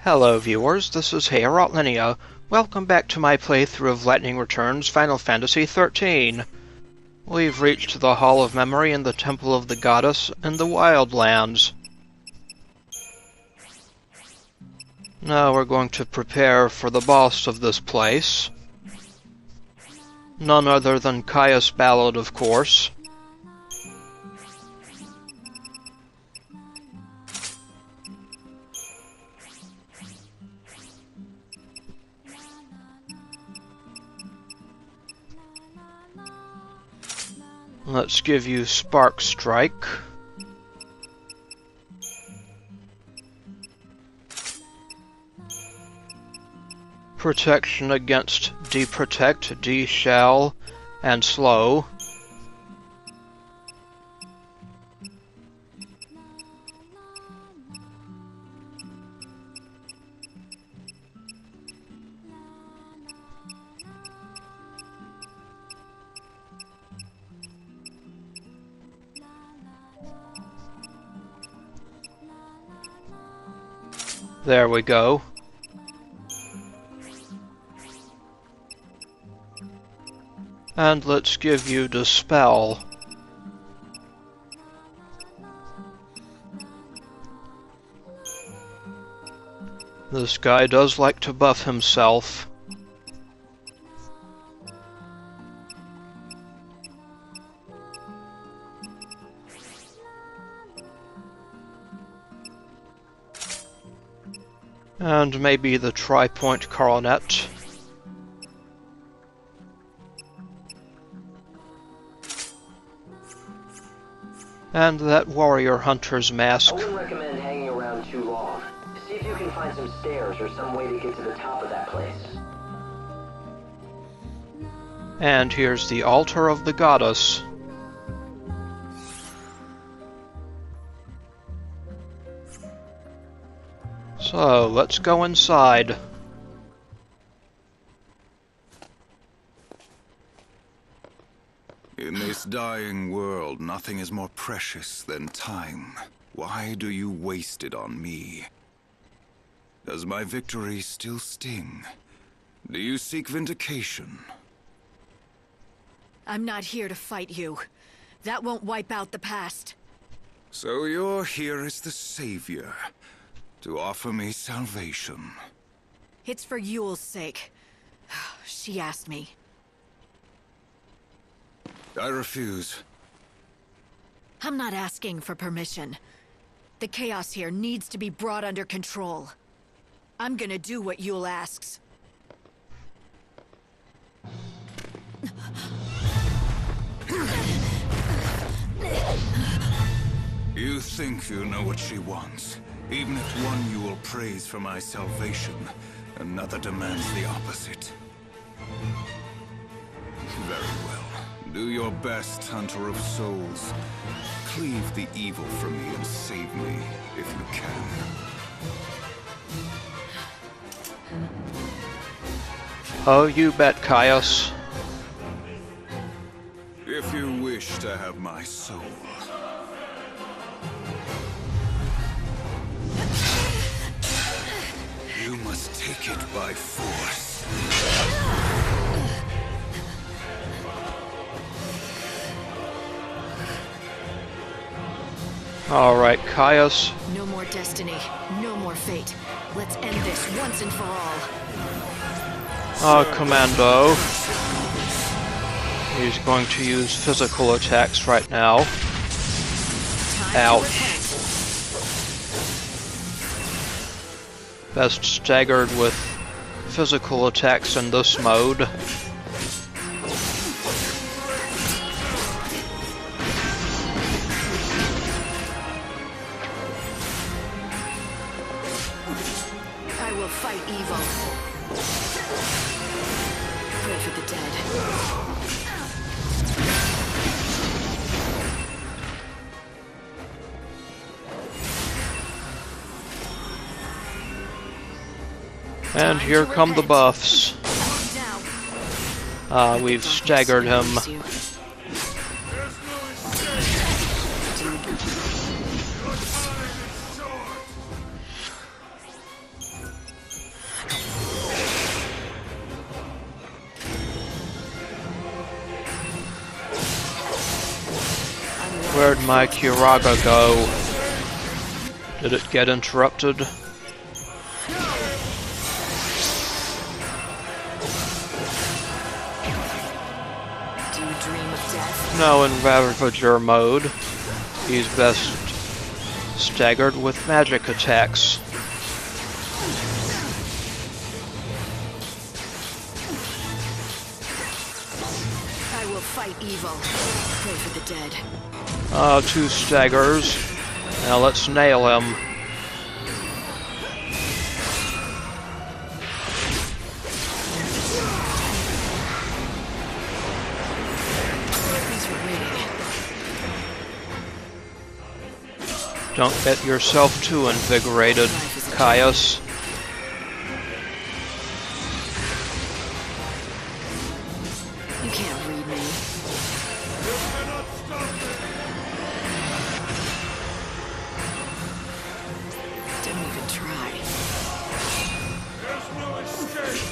Hello viewers, this is Linnea. Welcome back to my playthrough of Lightning Returns Final Fantasy XIII. We've reached the Hall of Memory and the Temple of the Goddess in the Wildlands. Now we're going to prepare for the boss of this place. None other than Caius Ballad, of course. Let's give you Spark Strike. Protection against Deprotect, Deshell, and Slow. There we go. And let's give you Dispel. This guy does like to buff himself. And maybe the tri-point coronet. And that warrior hunter's mask. I wouldn't recommend hanging around too long. See if you can find some stairs or some way to get to the top of that place. And here's the altar of the goddess. So, let's go inside. In this dying world, nothing is more precious than time. Why do you waste it on me? Does my victory still sting? Do you seek vindication? I'm not here to fight you. That won't wipe out the past. So you're here as the savior, to offer me salvation. It's for Yule's sake. She asked me. I refuse. I'm not asking for permission. The chaos here needs to be brought under control. I'm gonna do what Yule asks. You think you know what she wants. Even if one you will praise for my salvation, another demands the opposite. Very well. Do your best, Hunter of Souls. Cleave the evil from me and save me, if you can. Oh, you bet, Caius. If you wish to have my soul. You must take it by force. Alright, Caius. No more destiny, no more fate. Let's end this once and for all. Commando. He's going to use physical attacks right now. Ouch. Best staggered with physical attacks in this mode. I will fight evil. Pray for the dead. And here come the buffs. We've staggered him. Where'd my Kiraga go? Did it get interrupted? Do you dream of death? No, in Ravager mode, he's best staggered with magic attacks. I will fight evil. Pray for the dead. 2 staggers. Now let's nail him. These were waiting. Don't get yourself too invigorated, Caius. You can't read me. Don't even try. There's no escape.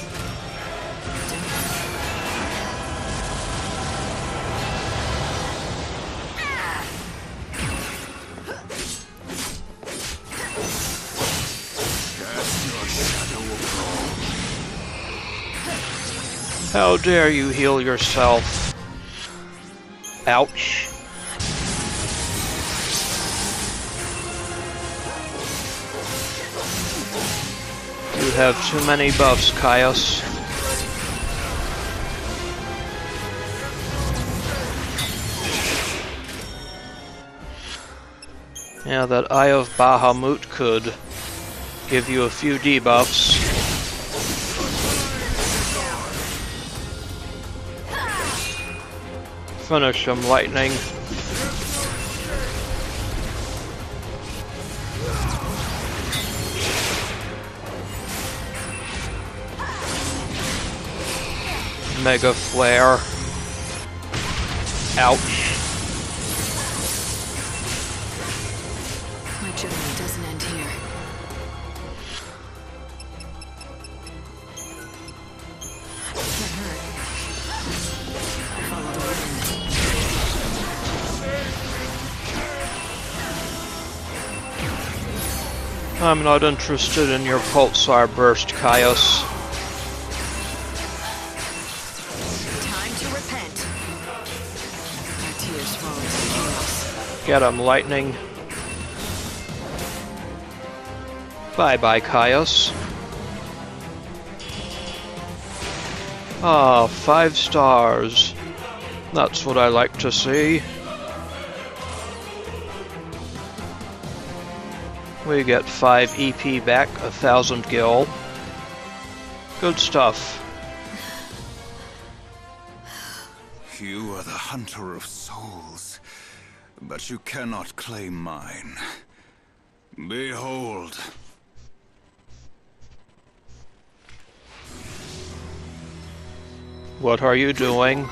How dare you heal yourself? Ouch. You have too many buffs, Caius. Yeah, that Eye of Bahamut could give you a few debuffs. Finish him, lightning. Megaflare. Ouch. My journey doesn't end here. That hurt. I follow the wind. I'm not interested in your pulsar burst, Caius. Time to repent. My tears fall into the chaos. Get him, lightning. Bye-bye, Caius. Ah, 5 stars. That's what I like to see. We get 5 EP back, 1,000 gil. Good stuff. You are the hunter of souls, but you cannot claim mine. Behold. What are you doing?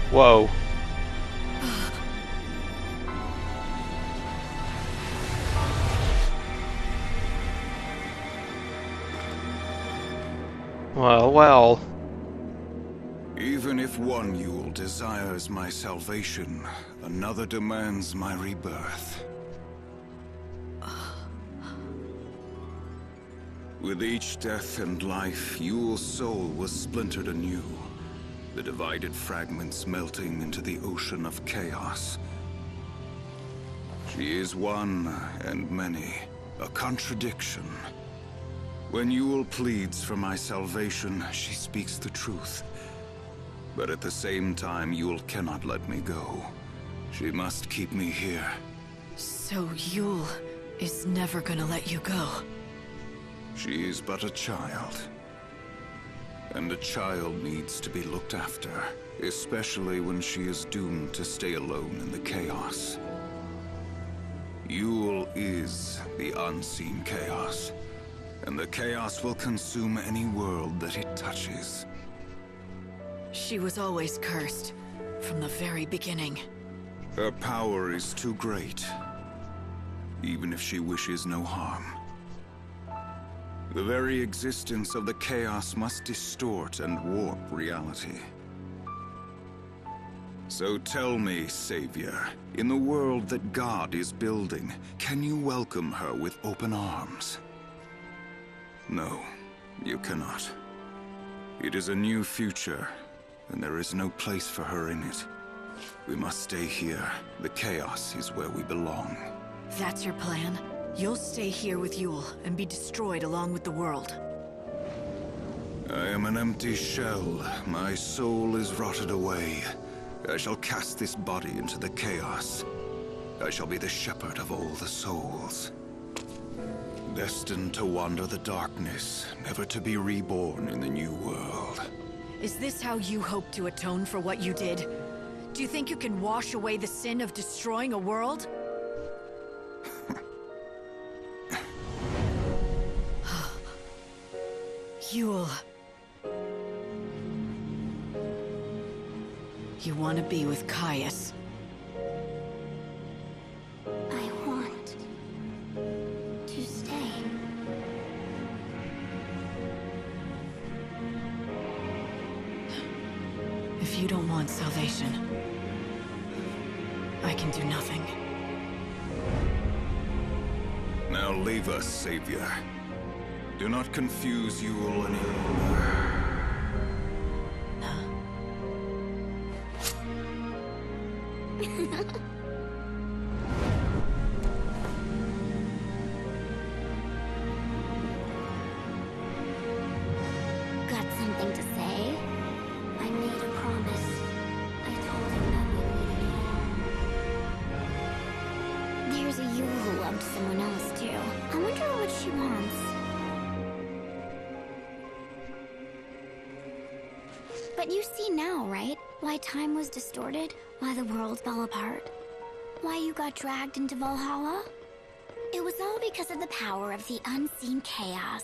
Whoa. Well, well. Even if one Yule desires my salvation, another demands my rebirth. With each death and life, Yule's soul was splintered anew, the divided fragments melting into the ocean of chaos. She is one and many, a contradiction. When Yule pleads for my salvation, she speaks the truth. But at the same time, Yule cannot let me go. She must keep me here. So Yule is never gonna let you go. She is but a child. And a child needs to be looked after, especially when she is doomed to stay alone in the chaos. Yule is the unseen chaos, and the chaos will consume any world that it touches. She was always cursed, from the very beginning. Her power is too great, even if she wishes no harm. The very existence of the chaos must distort and warp reality. So tell me, Savior, in the world that God is building, can you welcome her with open arms? No, you cannot. It is a new future, and there is no place for her in it. We must stay here. The chaos is where we belong. That's your plan? You'll stay here with Yule and be destroyed along with the world. I am an empty shell. My soul is rotted away. I shall cast this body into the chaos. I shall be the shepherd of all the souls. Destined to wander the darkness, never to be reborn in the new world. Is this how you hope to atone for what you did? Do you think you can wash away the sin of destroying a world? Yule. You want to be with Caius. I want to stay. If you don't want salvation, I can do nothing. Now leave us, Savior. Do not confuse Yule any longer. Got something to say? I made a promise. I told him that we needed him. There's a Yule who loved someone else too. I wonder what she wants. But you see now, right? Why time was distorted? Why the world fell apart? Why you got dragged into Valhalla? It was all because of the power of the unseen chaos.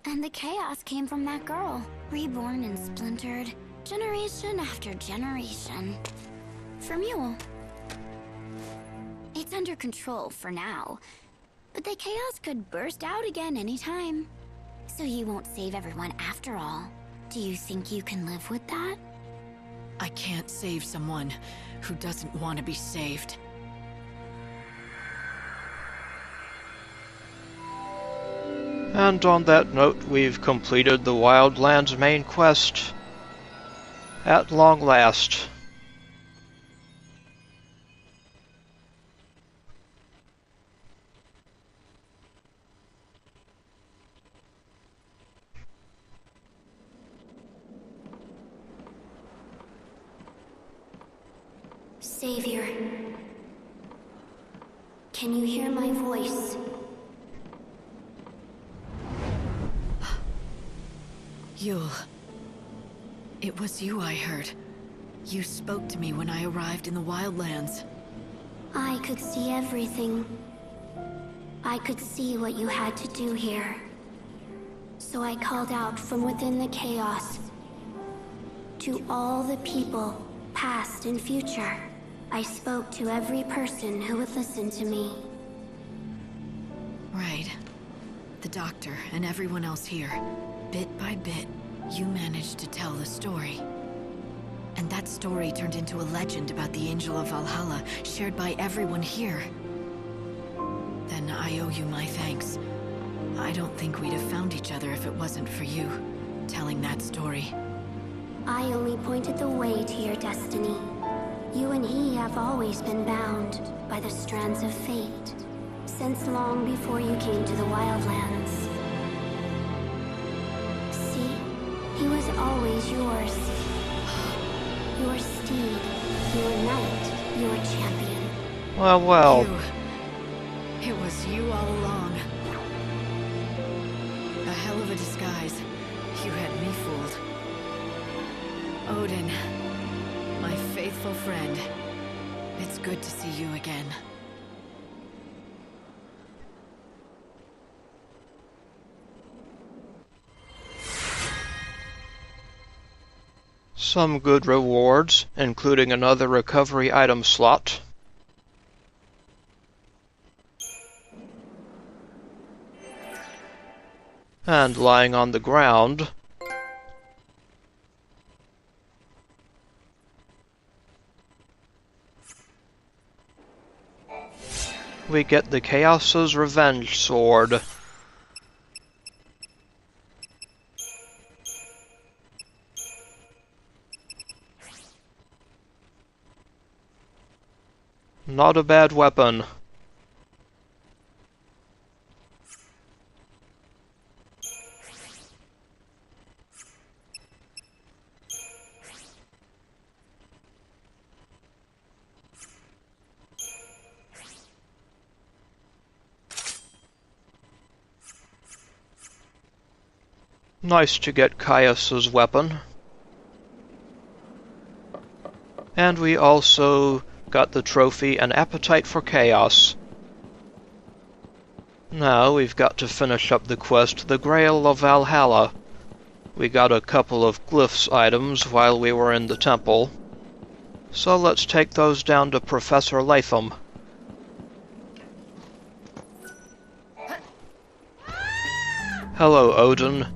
And the chaos came from that girl, reborn and splintered, generation after generation. From Yule. It's under control for now, but the chaos could burst out again anytime. So you won't save everyone after all. Do you think you can live with that? I can't save someone who doesn't want to be saved. And on that note, we've completed the Wildlands main quest. At long last. Savior, can you hear my voice? Yule. It was you I heard. You spoke to me when I arrived in the Wildlands. I could see everything. I could see what you had to do here. So I called out from within the chaos. To all the people, past and future. I spoke to every person who would listen to me. Right. The doctor and everyone else here. Bit by bit, you managed to tell the story. And that story turned into a legend about the Angel of Valhalla, shared by everyone here. Then I owe you my thanks. I don't think we'd have found each other if it wasn't for you, telling that story. I only pointed the way to your destiny. You and he have always been bound by the strands of fate, since long before you came to the Wildlands. See, he was always yours. Your steed, your knight, your champion. Well. It was you all along. A hell of a disguise. You had me fooled. Odin, my faithful friend. It's good to see you again. Some good rewards, including another recovery item slot. And lying on the ground, we get the Chaos's Revenge Sword. Not a bad weapon. Nice to get Caius's weapon. And we also got the trophy An Appetite for Chaos. Now we've got to finish up the quest, The Grail of Valhalla. We got a couple of glyphs items while we were in the temple. So let's take those down to Professor Latham. Hello, Odin.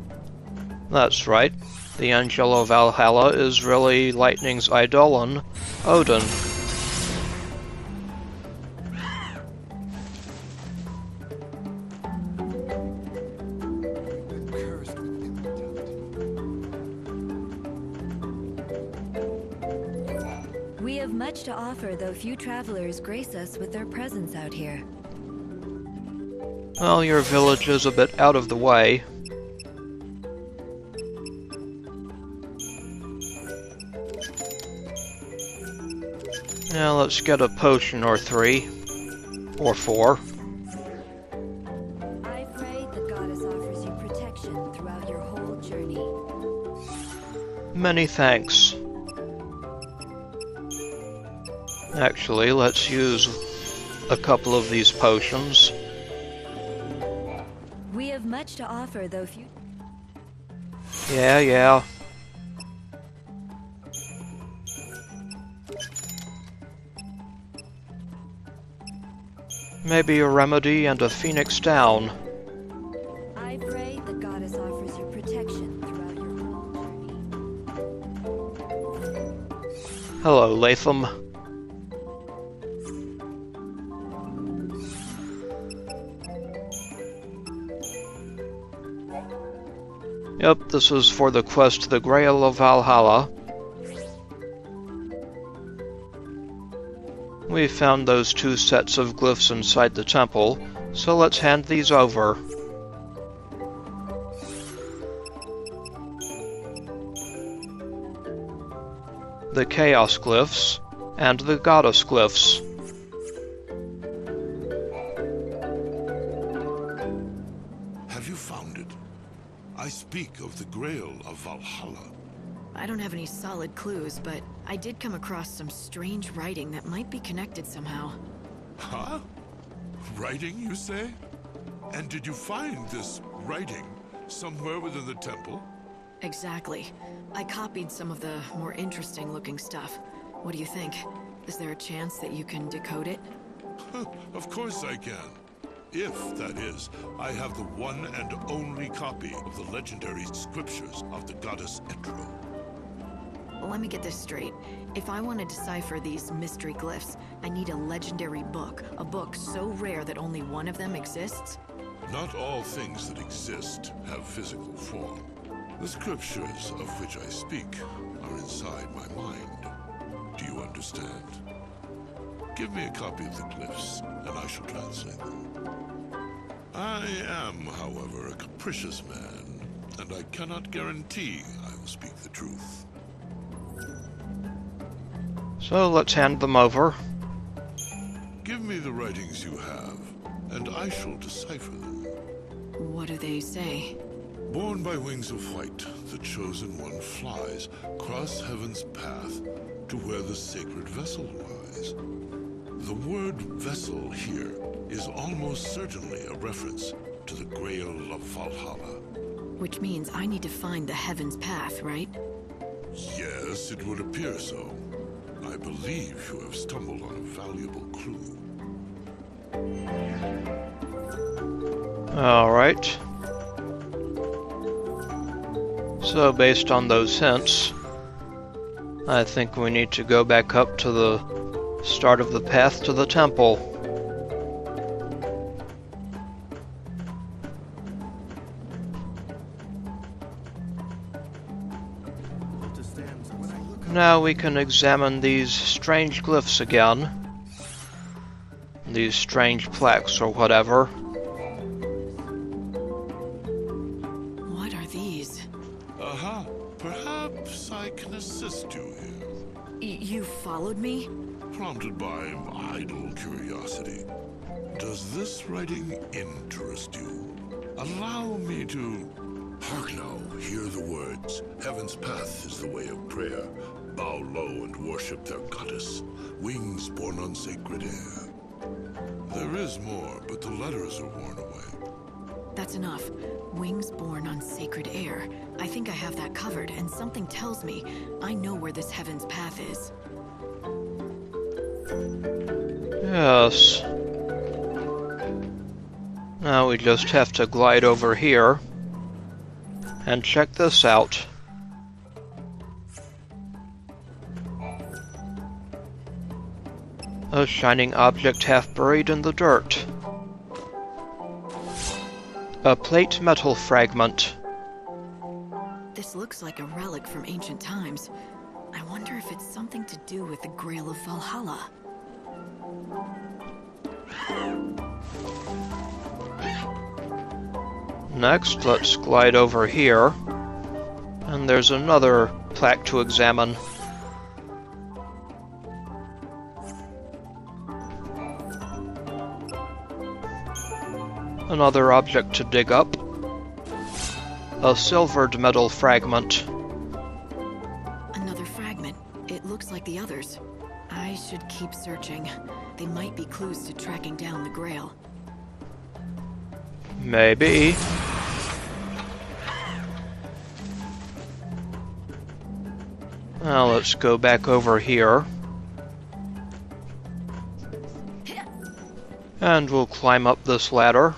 That's right. The Angel of Valhalla is really Lightning's Eidolon, Odin. We have much to offer, though few travelers grace us with their presence out here. Well, your village is a bit out of the way. Now let's get a potion or 3. Or 4. I pray the goddess offers you protection throughout your whole journey. Many thanks. Actually, let's use a couple of these potions. We have much to offer, though few... Yeah. Maybe a remedy and a phoenix down. I pray the goddess offers you protection throughout your whole journey. Hello, Latham. Yep, this is for the quest The Grail of Valhalla. We found those 2 sets of glyphs inside the temple, so let's hand these over. The Chaos Glyphs and the Goddess Glyphs. Have you found it? I speak of the Grail of Valhalla. I don't have any solid clues, but I did come across some strange writing that might be connected somehow. Huh? Writing, you say? And did you find this writing somewhere within the temple? Exactly. I copied some of the more interesting looking stuff. What do you think? Is there a chance that you can decode it? Of course I can. If, that is, I have the one and only copy of the legendary scriptures of the goddess Etro. Let me get this straight. If I want to decipher these mystery glyphs, I need a legendary book. A book so rare that only one of them exists? Not all things that exist have physical form. The scriptures of which I speak are inside my mind. Do you understand? Give me a copy of the glyphs, and I shall translate them. I am, however, a capricious man, and I cannot guarantee I will speak the truth. So let's hand them over. Give me the writings you have, and I shall decipher them. What do they say? Borne by wings of white, the chosen one flies across heaven's path to where the sacred vessel lies. The word vessel here is almost certainly a reference to the Grail of Valhalla. Which means I need to find the heaven's path, right? Yes, it would appear so. I believe you have stumbled on a valuable clue. Alright. So based on those hints, I think we need to go back up to the start of the path to the temple. Now we can examine these strange glyphs again. These strange plaques or whatever. What are these? Aha, perhaps I can assist you here. You followed me? Prompted by idle curiosity. Does this writing interest you? Allow me to... Hark now, hear the words. Heaven's path is the way of prayer. Bow low and worship their goddess. Wings born on sacred air. There is more, but the letters are worn away. That's enough. Wings born on sacred air. I think I have that covered, and something tells me I know where this Heaven's path is. Yes. Now we just have to glide over here. And check this out. A shining object half buried in the dirt. A plate metal fragment. This looks like a relic from ancient times. I wonder if it's something to do with the Grail of Valhalla. Next, let's glide over here. And there's another plaque to examine. Another object to dig up. A silvered metal fragment. Another fragment. It looks like the others. I should keep searching. They might be clues to tracking down the Grail. Maybe. Now let's go back over here. And we'll climb up this ladder.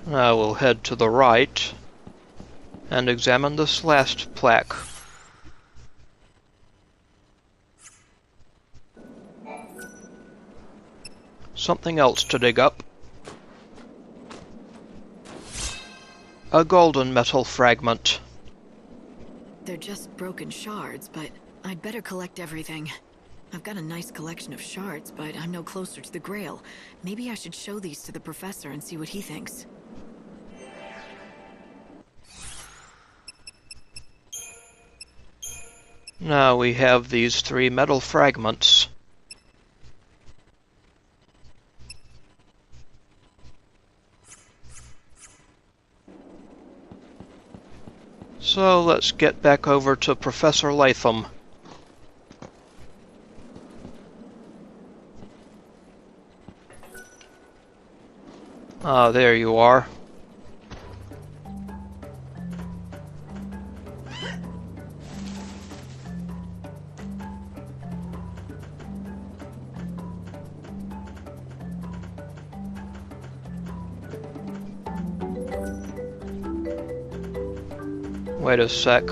Now we'll head to the right and examine this last plaque. Something else to dig up. A golden metal fragment. They're just broken shards, but I'd better collect everything. I've got a nice collection of shards, but I'm no closer to the Grail. Maybe I should show these to the professor and see what he thinks. Now we have these 3 metal fragments. So let's get back over to Professor Latham. Ah, there you are. Wait a sec.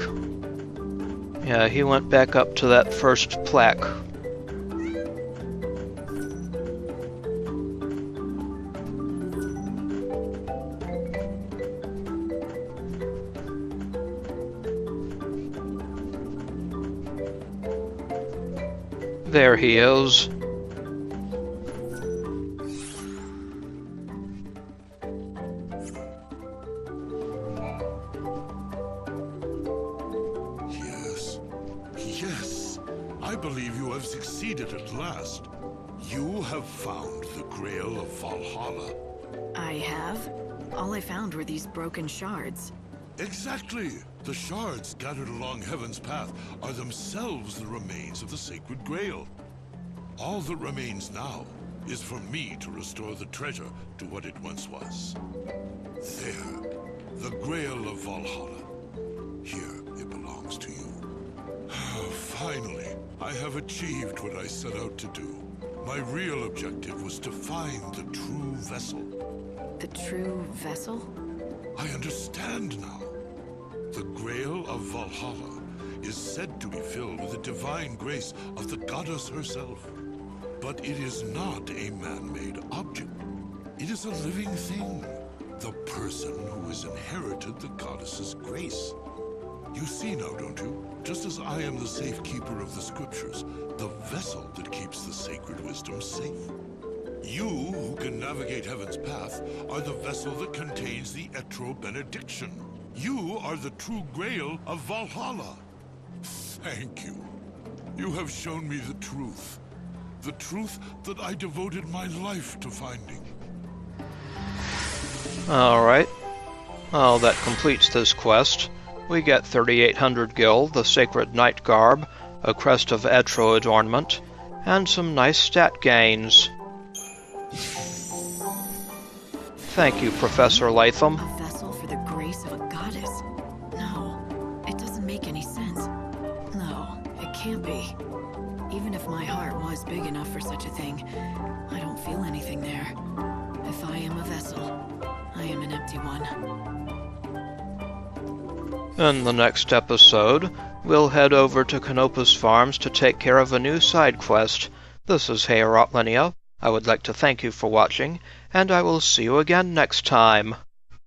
Yeah, he went back up to that first plaque. There he is. Yes, I believe you have succeeded at last. You have found the Grail of Valhalla. I have? All I found were these broken shards. Exactly! The shards scattered along Heaven's path are themselves the remains of the Sacred Grail. All that remains now is for me to restore the treasure to what it once was. There, the Grail of Valhalla. Here, it belongs to you. Finally, I have achieved what I set out to do. My real objective was to find the true vessel. The true vessel? I understand now. The Grail of Valhalla is said to be filled with the divine grace of the goddess herself. But it is not a man-made object. It is a living thing. The person who has inherited the goddess's grace. You see now, don't you? Just as I am the safekeeper of the scriptures, the vessel that keeps the sacred wisdom safe. You, who can navigate heaven's path, are the vessel that contains the Etro benediction. You are the true grail of Valhalla. Thank you. You have shown me the truth. The truth that I devoted my life to finding. Alright. Well, that completes this quest. We get 3,800 gil, the Sacred Knight Garb, a crest of Etro adornment, and some nice stat gains. Thank you, Professor Latham. A vessel for the grace of a goddess? No, it doesn't make any sense. No, it can't be. Even if my heart was big enough for such a thing, I don't feel anything there. If I am a vessel, I am an empty one. In the next episode, we'll head over to Canopus Farms to take care of a new side quest. This is Heorot Linnea. I would like to thank you for watching, and I will see you again next time.